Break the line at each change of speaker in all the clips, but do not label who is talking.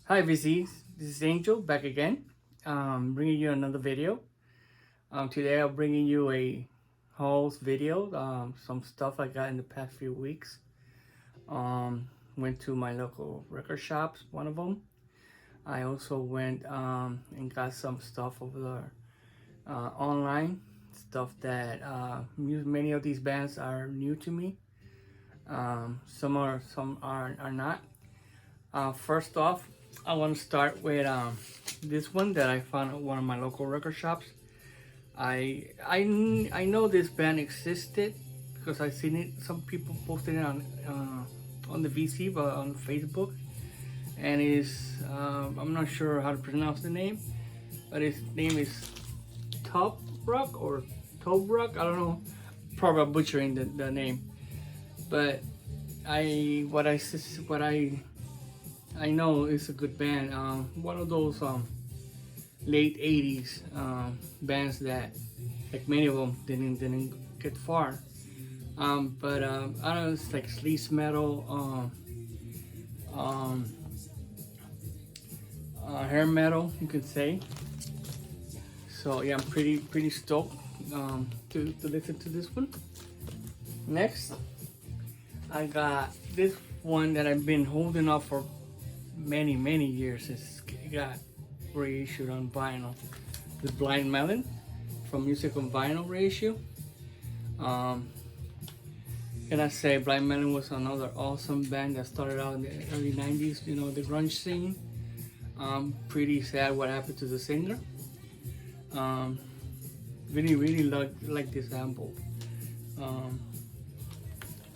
Hi VC, this is Angel back again, bringing you another video. Today I'm bringing you a hauls video, some stuff I got in the past few weeks. Went to my local record shops, one of them. I also went and got some stuff over there online, stuff that many of these bands are new to me. Some are not. First off, I want to start with this one that I found at one of my local record shops. I know this band existed because I seen it. Some people posted it on the VC, but on Facebook, and I'm not sure how to pronounce the name, but its name is Top Rock or Tobruk. I don't know, probably butchering the name, but what I know it's a good band. One of those late '80s bands that, like many of them, didn't get far. But I don't know, it's like sleaze metal, hair metal, you could say. So yeah, I'm pretty stoked to listen to this one. Next, I got this one that I've been holding up for many years. It got reissued on vinyl. The Blind Melon from Music on Vinyl reissue. Can I say Blind Melon was another awesome band that started out in the early 90s, you know, the grunge scene. Pretty sad what happened to the singer. Really like this album.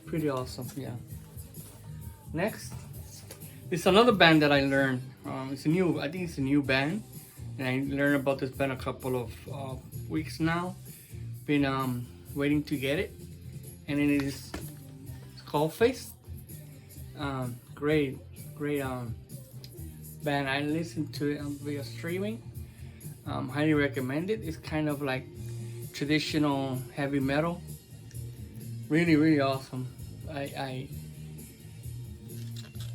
Pretty awesome, yeah. Next, it's another band that I learned. I think it's a new band, and I learned about this band a couple of weeks now. Been waiting to get it, and it is Skullface. Great band. I listened to it via streaming. Highly recommend it. It's kind of like traditional heavy metal. Really awesome.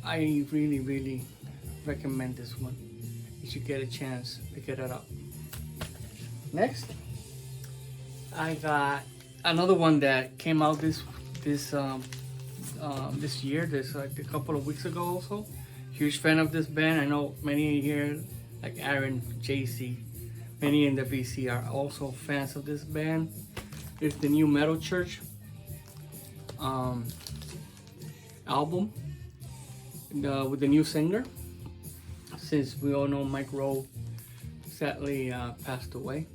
I really recommend this one. You should get a chance, pick it up. Next, I got another one that came out this year. This like a couple of weeks ago. Also, huge fan of this band. I know many here, like Aaron, JC, many in the VC are also fans of this band. It's the new Metal Church album. With the new singer, since we all know Mike Rowe sadly passed away.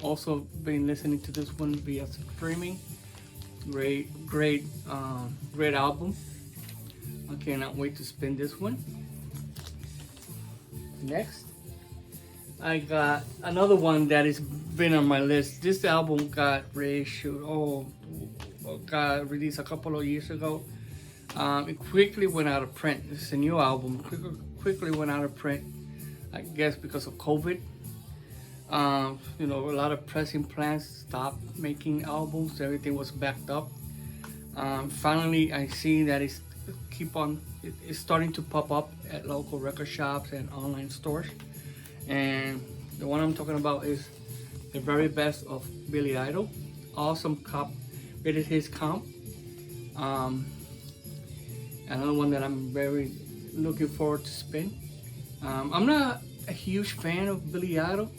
Also been listening to this one via streaming. Great album. I cannot wait to spin this one. Next, I got another one that has been on my list. This album got reissued. Got released a couple of years ago. It quickly went out of print. It's a new album. Quickly went out of print, I guess because of COVID. You know, a lot of pressing plants stopped making albums. Everything was backed up. Finally, I see that it's starting to pop up at local record shops and online stores. And the one I'm talking about is The Very Best of Billy Idol. Awesome cop. Rated his comp. Another one that I'm very looking forward to spin. I'm not a huge fan of Billy Idol,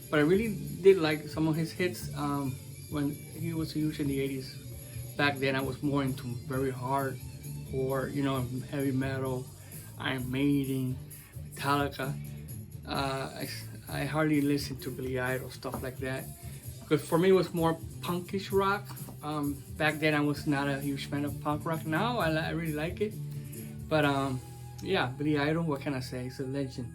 but I really did like some of his hits when he was huge in the 80s. Back then I was more into very hard or, you know, heavy metal, Iron Maiden, Metallica. I hardly listened to Billy Idol, stuff like that. Because for me it was more punkish rock. Back then I was not a huge fan of punk rock. Now I really like it. But yeah, Billy Idol, what can I say? He's a legend.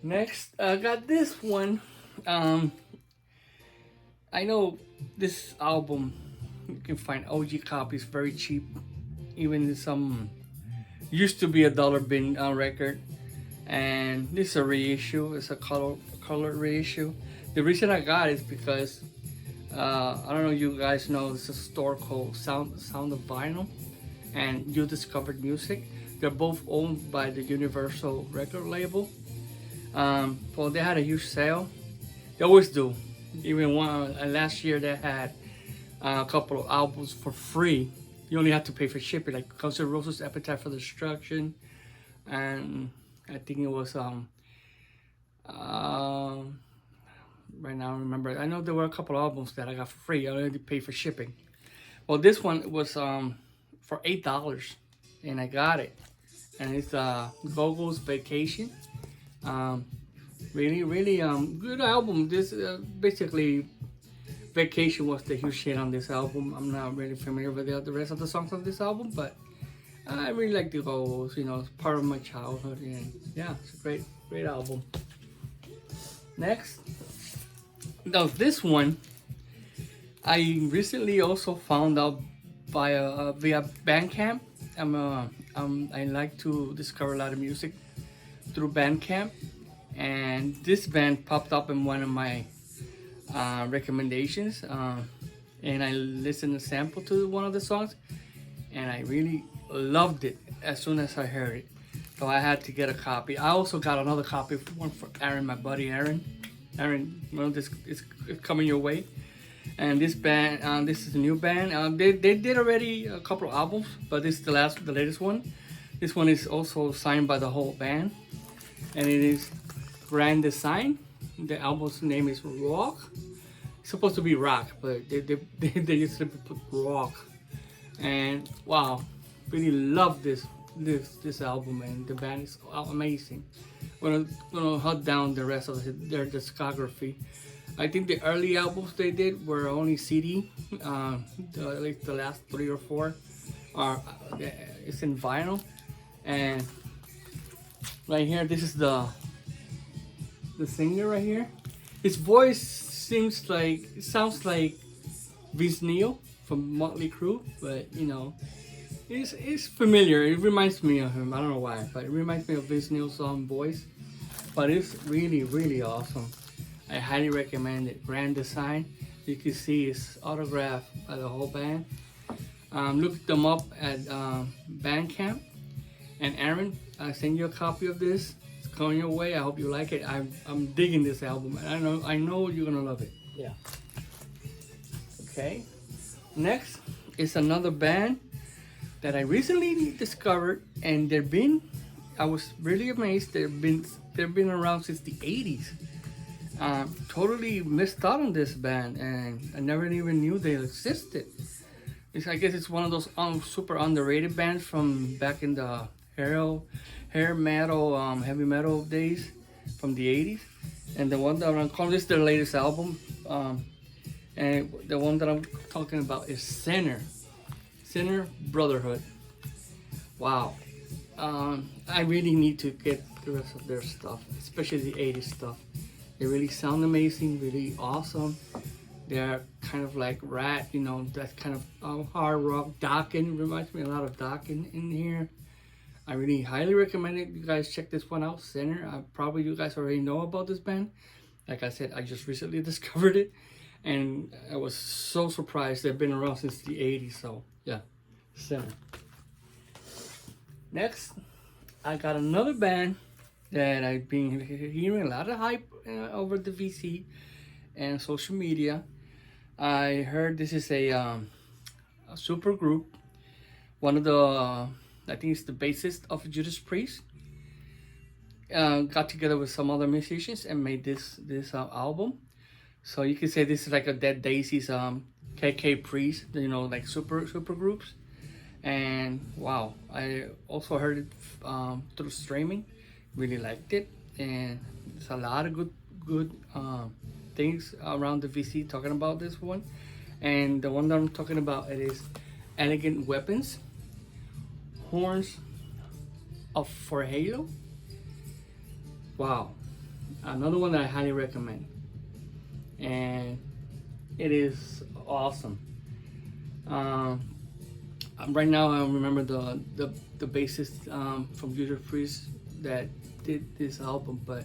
Next, I got this one. I know this album, you can find OG copies very cheap. Even some used to be a dollar bin record. And this is a reissue. It's a color reissue. The reason I got it is because I don't know if you guys know, there's a store called Sound of Vinyl, and You Discovered Music. They're both owned by the Universal record label. Well, they had a huge sale. They always do. Even one last year, they had a couple of albums for free. You only have to pay for shipping, like Guns N' Roses' Appetite for Destruction, and I think it was right now I remember. I know there were a couple of albums that I got for free. I only paid for shipping. Well, this one was for $8, and I got it. And it's Gogo's Vacation. Really good album. This basically Vacation was the huge hit on this album. I'm not really familiar with the rest of the songs on this album, but I really like the Gogos. You know, it's part of my childhood, and yeah, it's a great album. Next, now this one I recently also found out via Bandcamp. I like to discover a lot of music through Bandcamp, and this band popped up in one of my recommendations, and I listened a sample to one of the songs, and I really loved it as soon as I heard it. So I had to get a copy. I also got another copy, one for Aaron, my buddy Aaron. Aaron, well, this is coming your way. And this band, this is a new band. They did already a couple of albums, but this is the latest one. This one is also signed by the whole band, and it is Grand Design. The album's name is Rock. It's supposed to be rock, but they just simply put rock. And wow, really love this album, and the band is amazing. Gonna hunt down the rest of their discography. I think the early albums they did were only CD. Like the last 3 or 4 are it's in vinyl. And right here, this is the singer right here. His voice sounds like Vince Neil from Motley Crue, but you know, it's familiar. It reminds me of him. I don't know why, but it reminds me of Vince Neil's voice. But it's really awesome. I highly recommend it. Grand Design. You can see it's autographed by the whole band. Look them up at Bandcamp. And Aaron, I send you a copy of this. It's coming your way. I hope you like it. I'm digging this album, and I know you're gonna love it. Yeah. Okay. Next is another band that I recently discovered, and I was really amazed. They've been around since the 80s. Totally missed out on this band, and I never even knew they existed. I guess it's one of those super underrated bands from back in the hair metal, heavy metal days from the 80s. And the one that I'm calling this their latest album, and the one that I'm talking about is Sinner Brotherhood. Wow. I really need to get the rest of their stuff, especially the 80s stuff. They really sound amazing, really awesome. They're kind of like Rat, you know, that kind of hard rock. Dokken reminds me a lot of Dokken in here. I really highly recommend it. You guys check this one out, Sinner. Probably you guys already know about this band. Like I said, I just recently discovered it, and I was so surprised. They've been around since the 80s, so yeah, Sinner. Next, I got another band that I've been hearing a lot of hype over the VC and social media. I heard this is a super group. One of the, I think it's the bassist of Judas Priest, got together with some other musicians and made this album. So you can say this is like a Dead Daisies, KK Priest, you know, like super groups. And wow, I also heard it through streaming. Really liked it, and there's a lot of good things around the VC talking about this one. And the one that I'm talking about, it is Elegant Weapons, Horns for Halo. Wow, another one that I highly recommend, and it is awesome. Right now I remember the bassist from Judas Priest that did this album, but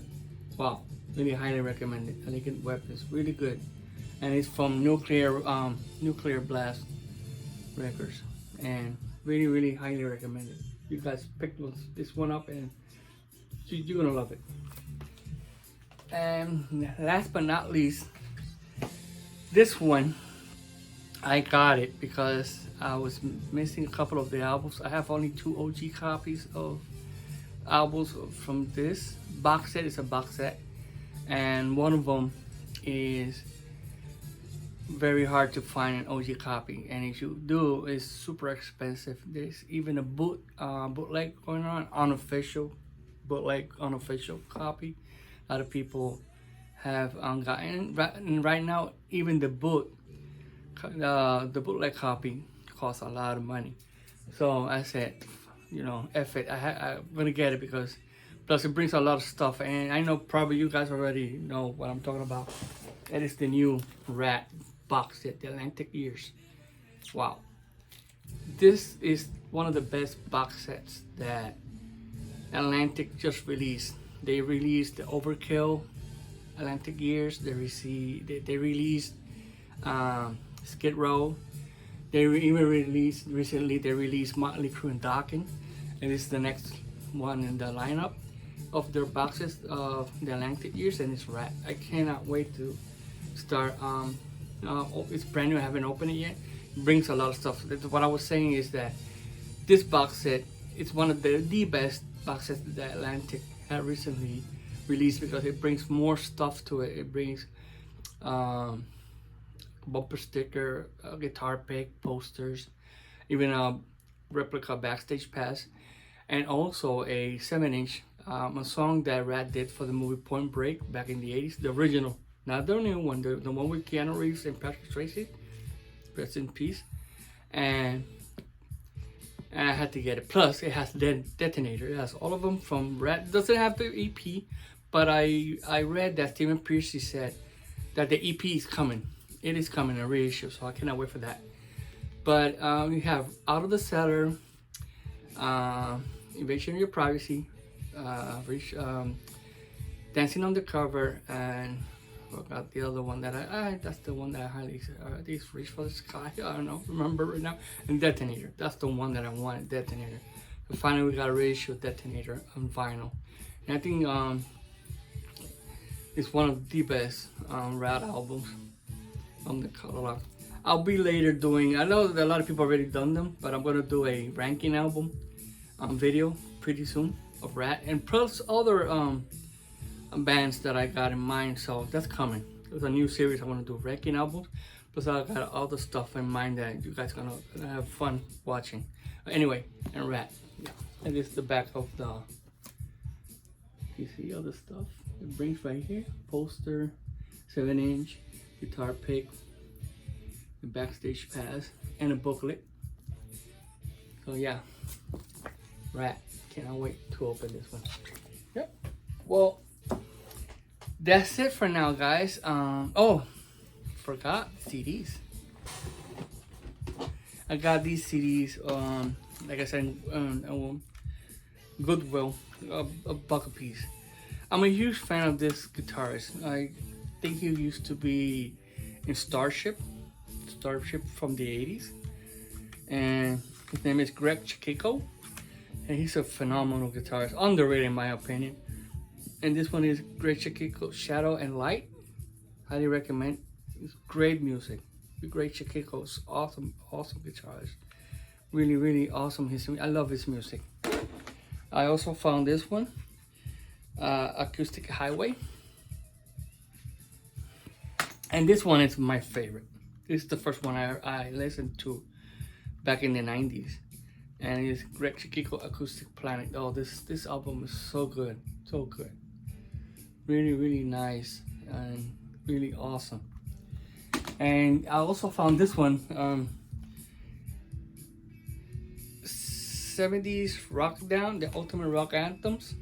wow, really highly recommend it. Elegant Weapons, really good, and it's from Nuclear Blast Records, and really highly recommend it. you guys pick this one up, and you're gonna love it. And last but not least, this one, I got it because I was missing a couple of the albums. I have only 2 OG copies of albums from this box set. It's a box set, and one of them is very hard to find an OG copy, and if you do, it's super expensive. There's even a bootleg going on, unofficial bootleg, unofficial copy. A lot of people have gotten, and right now even the bootleg copy costs a lot of money. So I said, you know, F it, I'm gonna get it, because plus it brings a lot of stuff, and I know probably you guys already know what I'm talking about. It is the new Rat box set, the Atlantic Years. Wow, this is one of the best box sets that Atlantic just released. They released the Overkill Atlantic Years. They released Skid Row. They even released recently. They released Motley Crue and Dokken, and this is the next one in the lineup of their boxes of the Atlantic Years, and it's Rat. I cannot wait to start. It's brand new. I haven't opened it yet. It brings a lot of stuff. What I was saying is that this box set, it's one of the best box sets that Atlantic had recently released, because it brings more stuff to it. It brings bumper sticker, a guitar pick, posters, even a replica backstage pass, and also a 7-inch, a song that Rat did for the movie Point Break back in the 80s, the original, not the new one, the one with Keanu Reeves and Patrick Swayze, rest in peace. And I had to get it. Plus, it has Detonator. It has all of them from Rat. It doesn't have the EP, but I read that Stephen Pearcy said that the EP is coming. It is coming, a reissue, so I cannot wait for that. But we have Out of the Cellar, Invasion of Your Privacy, Dancing on the Cover, and I forgot the other one that that's the one that I highly, these Reach for the Sky, I don't know, remember right now, and Detonator. That's the one that I wanted, Detonator. So finally we got a reissue Detonator on vinyl. And I think it's one of the best Rat albums from the catalog. I'll be later doing, I know that a lot of people already done them, but I'm gonna do a ranking album video pretty soon of Rat, and plus other bands that I got in mind, so that's coming. There's a new series I want to do, ranking albums, plus I got all the stuff in mind that you guys gonna have fun watching. Anyway, and Rat, yeah. And this is the back of the, you see all the stuff it brings right here, poster, 7-inch, guitar pick, the backstage pass, and a booklet. So yeah, Rat, cannot wait to open this one. Yep. Well, that's it for now, guys. Oh, forgot CDs. I got these CDs, like I said, Goodwill, a buck a piece. I'm a huge fan of this guitarist. I think he used to be in Starship from the 80s. And his name is Greg Chiquiko. And he's a phenomenal guitarist, underrated in my opinion. And this one is Greg Chiquiko, Shadow and Light. Highly recommend. It's great music. Greg Chiquiko's awesome guitarist. Really, really awesome. I love his music. I also found this one, Acoustic Highway. And this one is my favorite. This is the first one I listened to back in the 90s. And it's Greg Chiquiko, Acoustic Planet. Oh, this album is so good. So good. Really, really nice and really awesome. And I also found this one, 70s Rock Down, the Ultimate Rock Anthems.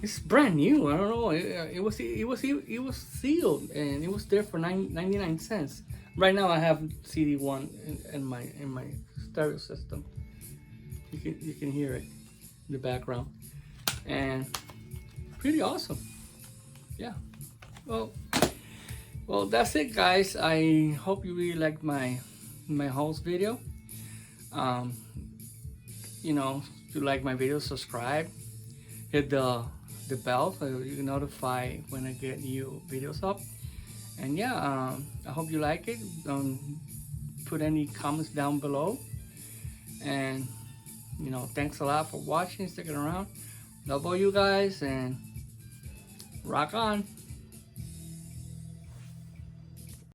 It's brand new. I don't know. It was sealed and it was there for 99 cents. Right now I have CD1 in my stereo system. You can hear it in the background, and pretty awesome. Yeah. Well, that's it, guys. I hope you really liked my host video. You know, you like my videos, subscribe, hit the bell so you can notify when I get new videos up. And yeah, I hope you like it. Put any comments down below. And thanks a lot for watching, sticking around. Love all you guys, and rock on.